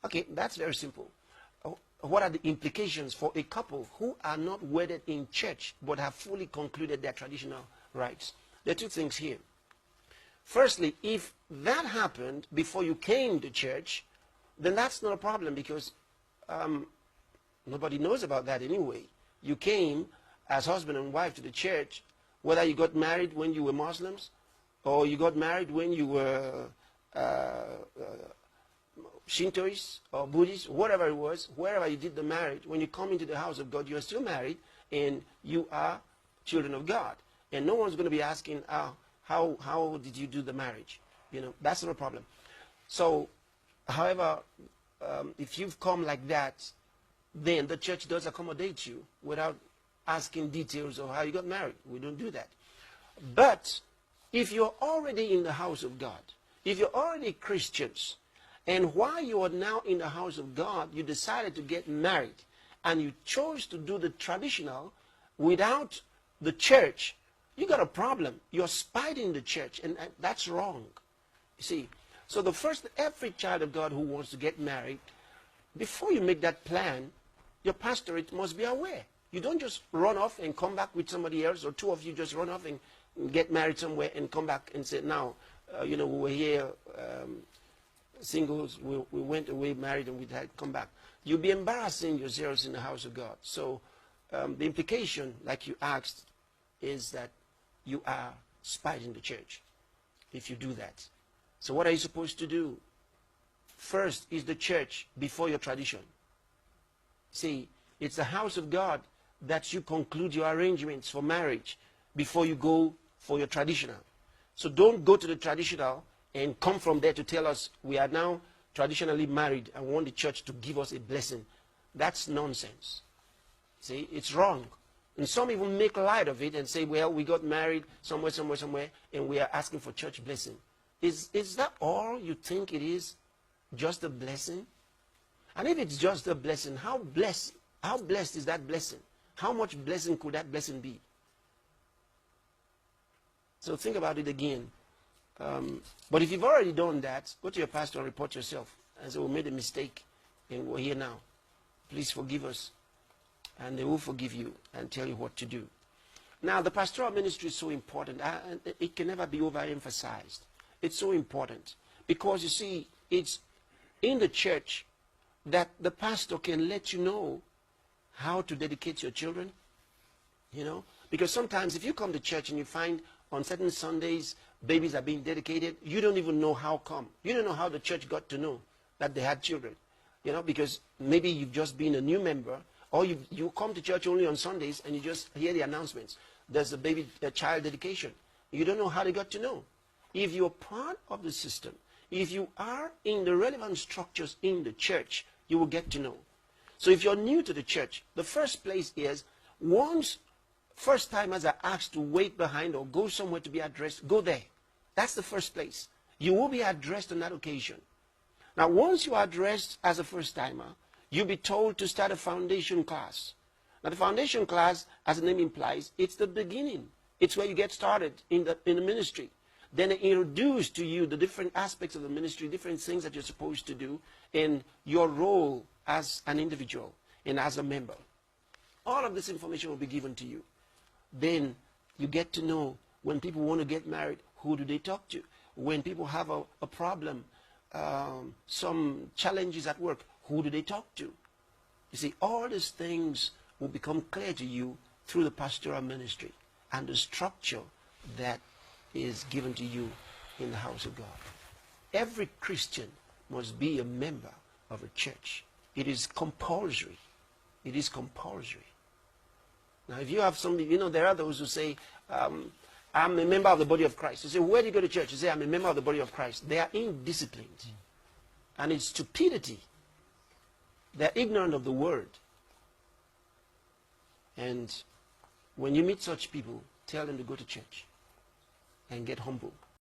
Okay, that's very simple. What are the implications for a couple who are not wedded in church but have fully concluded their traditional rites? There are two things here. Firstly, if that happened before you came to church, then that's not a problem because nobody knows about that anyway. You came as husband and wife to the church, whether you got married when you were Muslims or you got married when you were Shintoists or Buddhists, whatever it was, wherever you did the marriage, when you come into the house of God, you are still married and you are children of God. And no one's going to be asking, how did you do the marriage? You know, that's not a problem. So, however, if you've come like that, then the church does accommodate you without asking details of how you got married. We don't do that. But if you're already in the house of God, if you're already Christians, and while you are now in the house of God, you decided to get married, and you chose to do the traditional without the church, you got a problem. You're spiting the church, and that's wrong. You see, so every child of God who wants to get married, before you make that plan, your pastorate must be aware. You don't just run off and come back with somebody else, or two of you just run off and get married somewhere and come back and say, now, we were here singles, we went away married and we had come back. You'll be embarrassing yourselves in the house of God. So the implication, like you asked, is that you are spiting the church if you do that. So what are you supposed to do? First is the church before your tradition. See, it's the house of God that you conclude your arrangements for marriage before you go for your traditional. So don't go to the traditional and come from there to tell us we are now traditionally married and want the church to give us a blessing. That's nonsense. See, it's wrong. And some even make light of it and say, well, we got married somewhere, and we are asking for church blessing. Is that all you think it is? Just a blessing? And if it's just a blessing, how blessed is that blessing? How much blessing could that blessing be? So think about it again. But if you've already done that, go to your pastor and report yourself and say, we made a mistake and we're here now. Please forgive us. And they will forgive you and tell you what to do. Now, the pastoral ministry is so important. It can never be overemphasized. It's so important. Because, you see, it's in the church that the pastor can let you know how to dedicate your children. You know? Because sometimes if you come to church and you find on certain Sundays babies are being dedicated, you don't even know how come. You don't know how the church got to know that they had children. You know, because maybe you've just been a new member, or you come to church only on Sundays and you just hear the announcements. There's a child dedication. You don't know how they got to know. If you're part of the system, if you are in the relevant structures in the church, you will get to know. So if you're new to the church, the first place is, once first-timers are asked to wait behind or go somewhere to be addressed, go there. That's the first place. You will be addressed on that occasion. Now, once you are addressed as a first-timer, you'll be told to start a foundation class. Now, the foundation class, as the name implies, it's the beginning. It's where you get started in the ministry. Then they introduce to you the different aspects of the ministry, different things that you're supposed to do, and your role as an individual and as a member. All of this information will be given to you. Then you get to know when people want to get married, who do they talk to? When people have a problem, some challenges at work, who do they talk to? You see, all these things will become clear to you through the pastoral ministry and the structure that is given to you in the house of God. Every Christian must be a member of a church. It is compulsory. It is compulsory. Now, if you have somebody, there are those who say, I'm a member of the body of Christ. You say, where do you go to church? You say, I'm a member of the body of Christ. They are indisciplined. And it's stupidity. They're ignorant of the word. And when you meet such people, tell them to go to church and get humble.